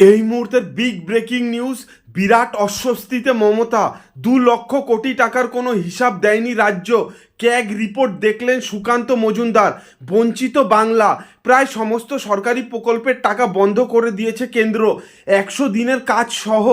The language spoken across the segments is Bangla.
এই মুহূর্তের বিগ ব্রেকিং নিউজ। বিরাট অস্বস্তিতে মমতা। 2 লক্ষ কোটি টাকার কোনো হিসাব দেয়নি রাজ্য। ক্যাগ রিপোর্ট দেখলেন সুকান্ত মজুমদার। বঞ্চিত বাংলা। প্রায় সমস্ত সরকারি প্রকল্পের টাকা বন্ধ করে দিয়েছে কেন্দ্র। 100 দিনের কাজ সহ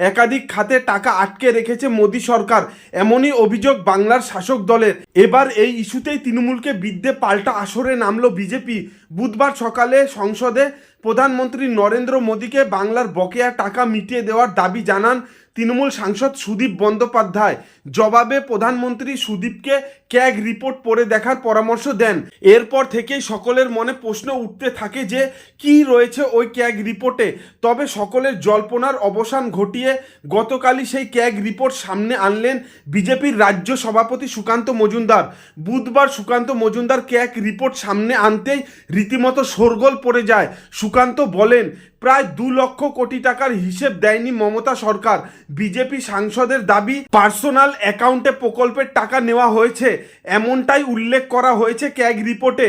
একাধিক খাতে টাকা আটকে রেখেছে মোদী সরকার। এমনই অভিযোগ বাংলার শাসক দলের। এবার এই ইস্যুতেই তৃণমূলকে বিদ্ধে পাল্টা আসরে নামলো বিজেপি। বুধবার সকালে সংসদে প্রধানমন্ত্রী নরেন্দ্র মোদীকে বাংলার বকেয়া টাকা মিটিয়ে দেওয়ার দাবি জানান তৃণমূল সাংসদ সুদীপ বন্দ্যোপাধ্যায়। জবাবে প্রধানমন্ত্রী সুদীপকে ক্যাগ রিপোর্ট পড়ে দেখার পরামর্শ দেন। এরপর থেকেই সকলের মনে প্রশ্ন উঠতে থাকে যে কি রয়েছে ওই ক্যাগ রিপোর্টে। তবে সকলের জল্পনার অবসান ঘটিয়ে গতকালই সেই ক্যাগ রিপোর্ট সামনে আনলেন বিজেপির রাজ্য সভাপতি সুকান্ত মজুমদার। বুধবার সুকান্ত মজুমদার ক্যাগ রিপোর্ট সামনে আনতেই রীতিমতো শোরগোল পড়ে যায়। সুকান্ত বলেন, প্রায় 2 লক্ষ কোটি টাকার হিসেব দেয়নি মমতা সরকার। বিজেপি সাংসদের দাবি, পার্সোনাল অ্যাকাউন্টে প্রকল্পের টাকা নেওয়া হয়েছে, এমনটাই উল্লেখ করা হয়েছে ক্যাগ রিপোর্টে।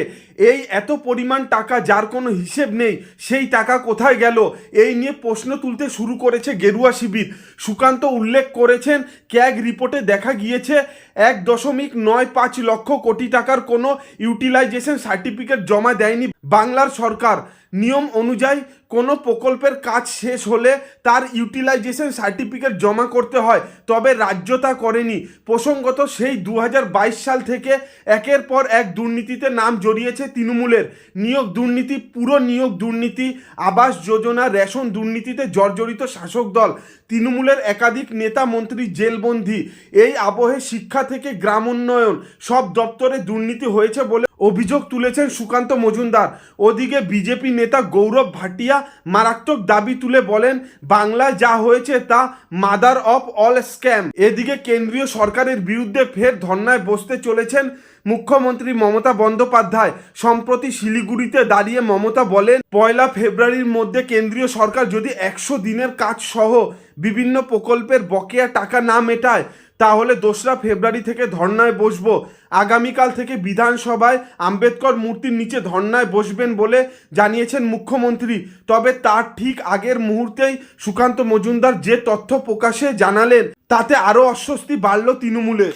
এই এত পরিমাণ টাকা যার কোনো হিসেব নেই, সেই টাকা কোথায় গেল, এই নিয়ে প্রশ্ন তুলতে শুরু করেছে গেরুয়া শিবির। সুকান্ত উল্লেখ করেছেন, ক্যাগ রিপোর্টে দেখা গিয়েছে 1.95 লক্ষ কোটি টাকার কোনো ইউটিলাইজেশন সার্টিফিকেট জমা দেয়নি বাংলার সরকার। নিয়ম অনুযায়ী কোনো প্রকল্পের কাজ শেষ হলে তার ইউটিলাইজেশন সার্টিফিকেট জমা করতে হয়, তবে রাজ্য তা করেনি। প্রসঙ্গত, সেই 2022 সাল থেকে একের পর এক দুর্নীতিতে নাম জড়িয়েছে তৃণমূলের। নিয়োগ দুর্নীতি, পুরো নিয়োগ দুর্নীতি, আবাস যোজনা, রেশন দুর্নীতিতে জর্জরিত শাসক দল। তৃণমূলের একাধিক নেতা মন্ত্রী জেলবন্দি। এই আবহে শিক্ষা থেকে গ্রাম উন্নয়ন সব দপ্তরে দুর্নীতি হয়েছে বলে অভিযোগ তুলেছেন সুকান্ত মজুমদার। ওদিকে বিজেপি নেতা গৌরব ভাটিয়া মারাত্মক দাবি তুলে বলেন, বাংলায় যা হয়েছে তা মাদার অফ অল স্ক্যাম। এদিকে কেন্দ্রীয় সরকারের বিরুদ্ধে ফের ধর্নায় বসতে চলেছেন মুখ্যমন্ত্রী মমতা বন্দ্যোপাধ্যায়। সম্প্রতি শিলিগুড়িতে দাঁড়িয়ে মমতা বলেন, 1 ফেব্রুয়ারির মধ্যে কেন্দ্রীয় সরকার যদি 100 দিনের কাজ সহ বিভিন্ন প্রকল্পের বকেয়া টাকা না মেটায়, তাহলে 2রা ফেব্রুয়ারি থেকে ধর্নায় বসবো। আগামীকাল থেকে বিধানসভায় আম্বেদকর মূর্তির নিচে ধর্নায় বসবেন বলে জানিয়েছেন মুখ্যমন্ত্রী। তবে তার ঠিক আগের মুহূর্তেই সুকান্ত মজুমদার যে তথ্য প্রকাশে জানালেন, তাতে আরও অস্বস্তি বাড়ল তৃণমূলের।